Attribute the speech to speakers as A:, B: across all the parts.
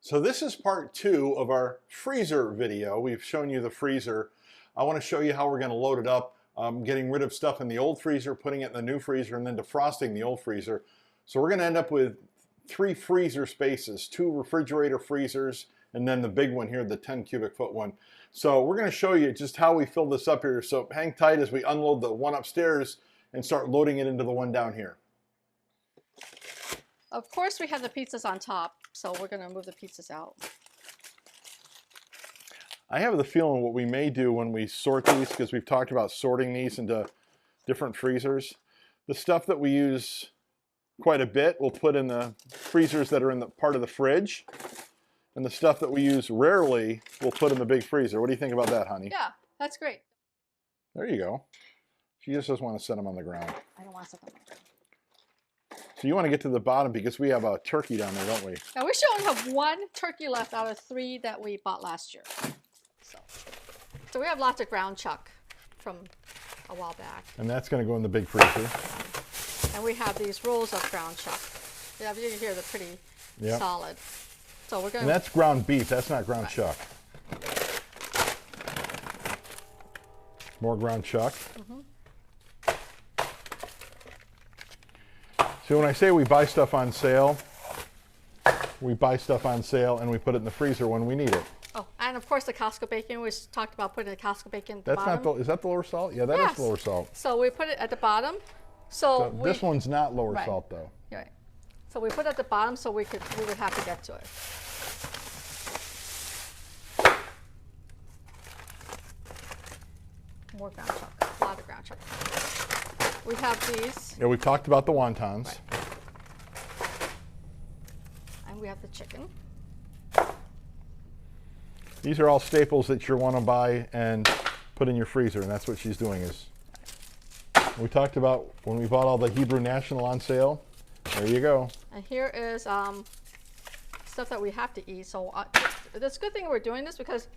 A: So this is part 2 of our freezer video. We've shown you the freezer. I want to show you how we're going to load it up, getting rid of stuff in the old freezer, putting it in the new freezer, and then defrosting the old freezer. So we're going to end up with 3 freezer spaces, 2 refrigerator freezers, and then the big one here, the 10 cubic foot one. So we're going to show you just how we fill this up here. So hang tight as we unload the one upstairs and start loading it into the one down here.
B: Of course, we have the pizzas on top, so we're going to move the pizzas out.
A: I have the feeling what we may do when we sort these, because we've talked about sorting these into different freezers, the stuff that we use quite a bit we'll put in the freezers that are in the part of the fridge, and the stuff that we use rarely we'll put in the big freezer. What do you think about that, honey?
B: Yeah, that's great.
A: There you go. She just doesn't want to set them on the ground.
B: I don't want to set them on the ground.
A: So you want to get to the bottom because we have a turkey down there, don't we?
B: Now we should only have 1 turkey left out of 3 that we bought last year. So we have lots of ground chuck from a while back.
A: And that's going to go in the big freezer.
B: And we have these rolls of ground chuck. Yeah, you can hear they're pretty solid. So we're going.
A: And that's ground beef. That's not ground chuck. More ground chuck.
B: Mm-hmm.
A: So when I say we buy stuff on sale, we buy stuff on sale and we put it in the freezer when we need it.
B: Oh, and of course the Costco bacon. We talked about putting the Costco bacon at the
A: That's
B: bottom.
A: not the, is that the lower salt? Yeah, that is the lower salt.
B: So we put it at the bottom. So
A: this one's not lower salt though.
B: Right. So we put it at the bottom so we would have to get to it. More ground chuck, a lot of ground chuck. We have these.
A: Yeah, we talked about the wontons.
B: Right. And we have the chicken.
A: These are all staples that you want to buy and put in your freezer, and that's what she's doing. Is we talked about when we bought all the Hebrew National on sale. There you go.
B: And here is stuff that we have to eat. So it's a good thing we're doing this because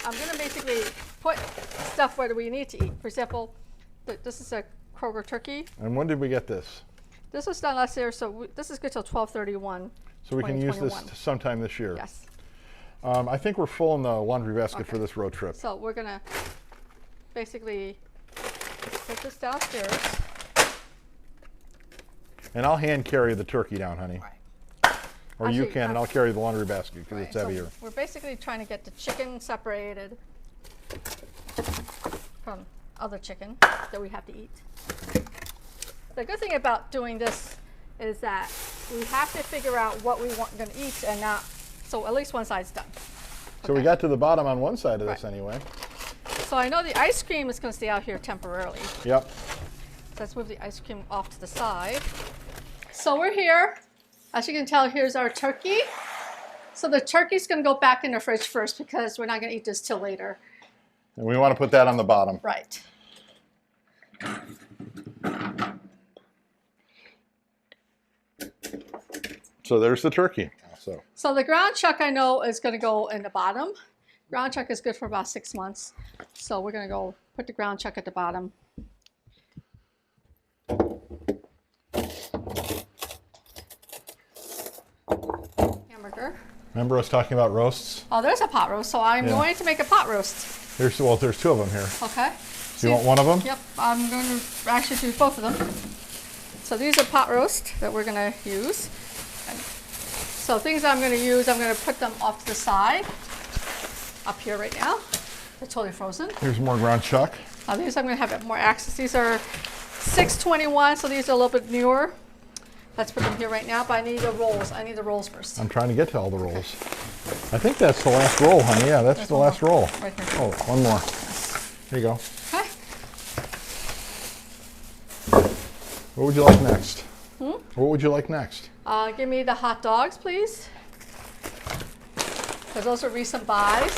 B: I'm going to basically put stuff where we need to eat. For example, this is a Kroger Turkey.
A: And when did we get this?
B: This was done last year, so this is good till 12/31.
A: So we can use this sometime this year.
B: Yes.
A: I think we're full in the laundry basket for this road trip.
B: So we're gonna basically put this downstairs.
A: And I'll hand carry the turkey down, honey.
B: Right.
A: Or actually, you can, and I'll carry the laundry basket because it's heavier. So
B: we're basically trying to get the chicken separated from other chicken that we have to eat. The good thing about doing this is that we have to figure out what we want going to eat and not, so at least one side's done.
A: So we got to the bottom on one side of this anyway.
B: So I know the ice cream is going to stay out here temporarily.
A: Yep.
B: So let's move the ice cream off to the side. So we're here. As you can tell, here's our turkey. So the turkey's going to go back in the fridge first because we're not going to eat this till later.
A: And we want to put that on the bottom.
B: Right.
A: So there's the turkey.
B: So the ground chuck I know is going to go in the bottom. Ground chuck is good for about 6 months. So we're going to go put the ground chuck at the bottom. Hamburger.
A: Remember us talking about roasts?
B: Oh, there's a pot roast. So I'm going to make a pot roast.
A: There's 2 of them here.
B: Okay.
A: Do you want one of them?
B: Yep. I'm going to actually do both of them. So these are pot roast that we're going to use. So things I'm going to use, I'm going to put them off to the side, up here right now. They're totally frozen.
A: Here's more ground chuck.
B: These I'm going to have more access. These are 621, so these are a little bit newer. Let's put them here right now, but I need the rolls. I need the rolls first.
A: I'm trying to get to all the rolls. I think that's the last roll, honey. Yeah, that's the last roll.
B: Right here.
A: Oh, one more. Here you go.
B: Okay.
A: What would you like next? What would you like next?
B: Give me the hot dogs, please. Because those are recent buys.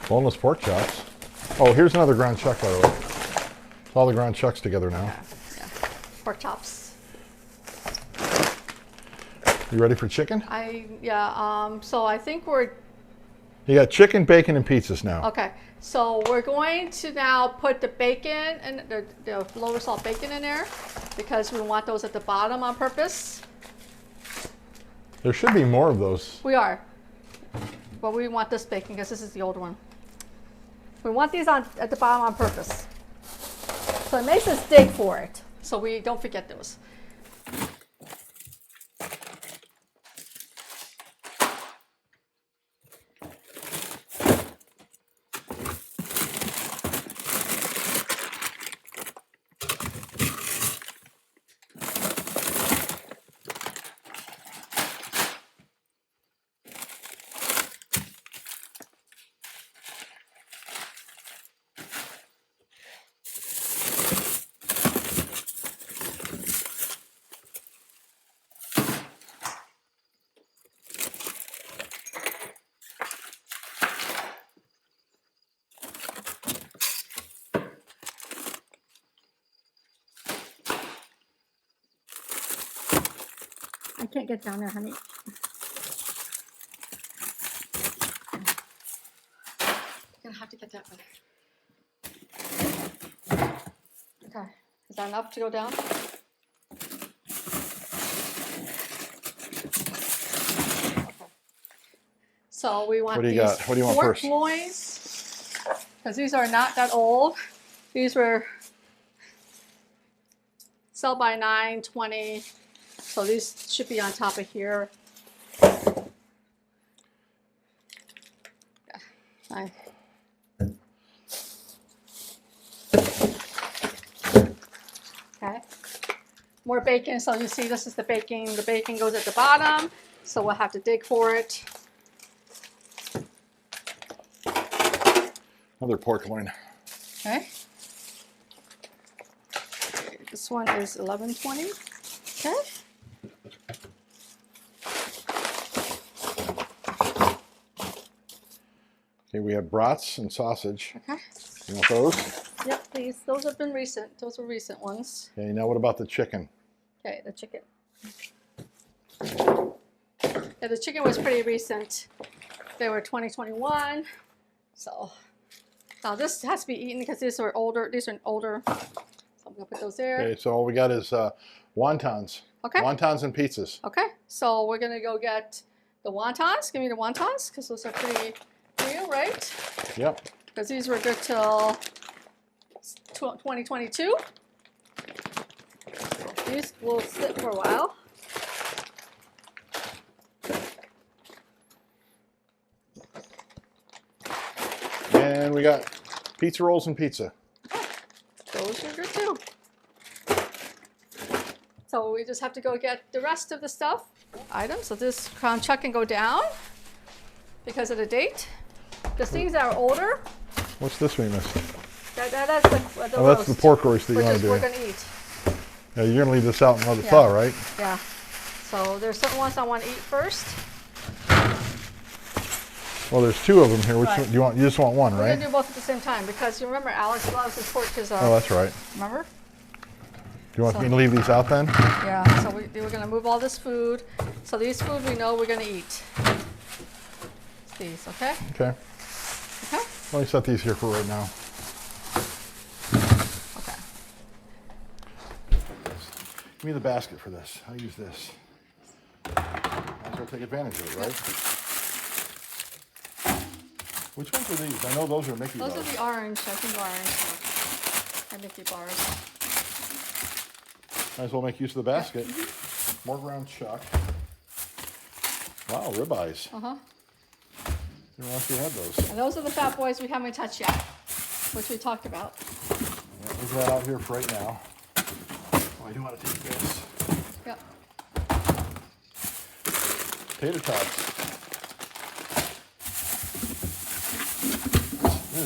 A: Boneless pork chops. Oh, here's another ground chuck, by the way. All the ground chucks together now.
B: Yeah. Pork chops.
A: You ready for chicken?
B: So I think we're
A: You got chicken, bacon, and pizzas now.
B: Okay, so we're going to now put the bacon and the lower salt bacon in there because we want those at the bottom on purpose.
A: There should be more of those.
B: We are, but we want this bacon because this is the old one. We want these at the bottom on purpose. So it makes us dig for it, so we don't forget those. I can't get down there, honey. You're gonna have to get that way. Okay, is that enough to go down? Okay. So we want
A: What do you
B: these
A: got? What do you want
B: pork
A: first?
B: loins, because these are not that old. These were sell by 9.20. So these should be on top of here. Okay. More bacon. So you see this is the bacon. The bacon goes at the bottom. So we'll have to dig for it.
A: Another pork loin.
B: Okay. This one is 11.20. Okay.
A: Okay, we have brats and sausage.
B: Okay.
A: You want those?
B: Yep, those have been recent. Those were recent ones.
A: Okay, now what about the chicken?
B: Okay, the chicken. Yeah, the chicken was pretty recent. They were 2021. So now this has to be eaten because these are older. These are older. So I'm gonna put those there.
A: Okay, so all we got is wontons.
B: Okay.
A: Wontons and pizzas.
B: Okay, so we're gonna go get the wontons. Give me the wontons because those are pretty new, right?
A: Yep.
B: Because these were good till 2022. These will sit for a while.
A: And we got pizza rolls and pizza.
B: Those are good too. So we just have to go get the rest of the stuff, items. So this crown chuck can go down because of the date. The things that are older,
A: What's this we missed?
B: that's the
A: Oh, that's
B: roast,
A: the pork roast that you
B: which
A: want
B: is
A: to
B: we're
A: do.
B: going to eat.
A: Yeah, you're gonna leave this out and let it
B: Yeah.
A: thaw, right?
B: Yeah. So there's certain ones I want to eat first.
A: Well, there's two of them here. Which
B: Right.
A: one do you want? You just want one,
B: We're
A: right?
B: going to do both at the same time because you remember Alex loves his pork
A: Oh,
B: gizzard.
A: that's right.
B: Remember?
A: Do you want me to leave these out then?
B: Yeah. So we're going to move all this food. So these food we know we're going to eat. It's these, okay?
A: Okay.
B: Okay.
A: Let me set these here for right now.
B: Okay.
A: Give me the basket for this. I'll use this. Might as well take advantage of it, right? Which ones are these? I know those are Mickey
B: Those
A: bars.
B: are the orange, I think orange. Or Mickey bars.
A: Might as well make use of the basket. More ground chuck. Wow, ribeyes.
B: Uh-huh.
A: Didn't realize we had those.
B: And those are the fat boys we haven't touched yet, which we talked about.
A: Yeah, leave that out here for right now. Oh, I do want to take this.
B: Yep.
A: Tater tots.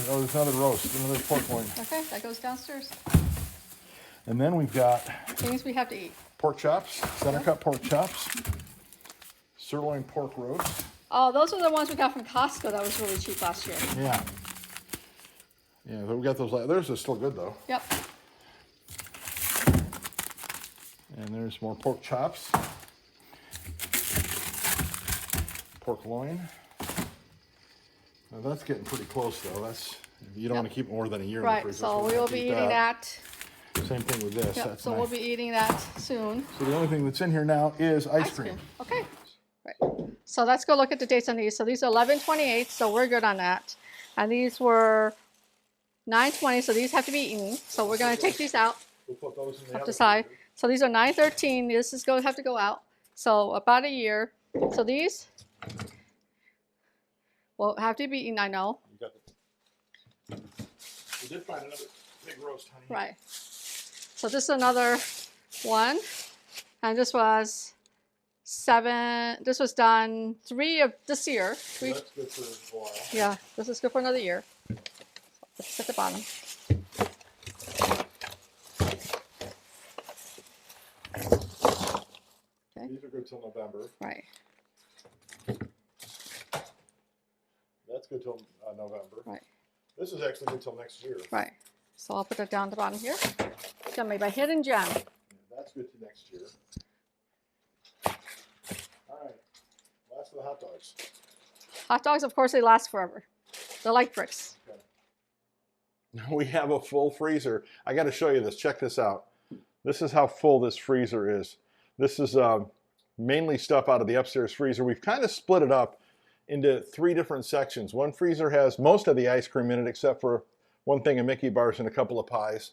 A: Oh, there's another roast, another pork loin.
B: Okay, that goes downstairs.
A: And then we've got
B: Things we have to eat.
A: pork chops, center cut pork chops, sirloin pork roast.
B: Oh, those are the ones we got from Costco that was really cheap last year.
A: Yeah. Yeah, we got those. Theirs are still good though.
B: Yep.
A: And there's more pork chops, pork loin, Now that's getting pretty close though. That's, you don't want to keep more than a year in the
B: Right,
A: freezer.
B: so we will be eating that.
A: Same thing with this.
B: Yep,
A: That's
B: so
A: nice.
B: we'll be eating that soon.
A: So the only thing that's in here now is ice cream.
B: Okay. Right. So let's go look at the dates on these. So these are 11/28, so we're good on that. And these were 9/20, so these have to be eaten. So we're going to take these out.
A: We'll put those in the
B: Up
A: other
B: the side.
A: freezer.
B: So these are 9/13. This is going to have to go out. So about a year. So these will have to be eaten, I know.
A: You got the... We did find another big roast, honey.
B: Right. So this is another one. And this was 7. This was done 3 of this year.
A: So that's good for a while.
B: Yeah, this is good for another year. So let's at the bottom. Okay.
A: These are good till November.
B: Right.
A: That's good till November.
B: Right.
A: This is actually good till next year.
B: Right. So I'll put that down at the bottom here. Done made by Hidden Gem.
A: Yeah, that's good to next year. All right. Last of the hot dogs.
B: Hot dogs, of course, they last forever. They're like bricks.
A: Okay. Now we have a full freezer. I got to show you this. Check this out. This is how full this freezer is. This is mainly stuff out of the upstairs freezer. We've kind of split it up into 3 different sections. One freezer has most of the ice cream in it except for one thing of Mickey bars and a couple of pies.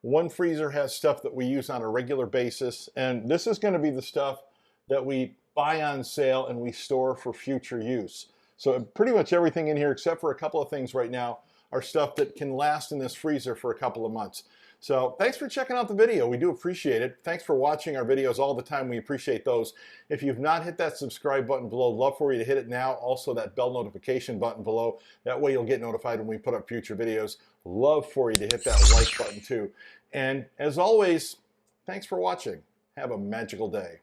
A: One freezer has stuff that we use on a regular basis, and this is going to be the stuff that we buy on sale and we store for future use. So pretty much everything in here except for a couple of things right now are stuff that can last in this freezer for a couple of months. So thanks for checking out the video. We do appreciate it. Thanks for watching our videos all the time. We appreciate those. If you've not hit that subscribe button below, love for you to hit it now. Also that bell notification button below. That way you'll get notified when we put up future videos. Love for you to hit that like button too. And as always, thanks for watching. Have a magical day.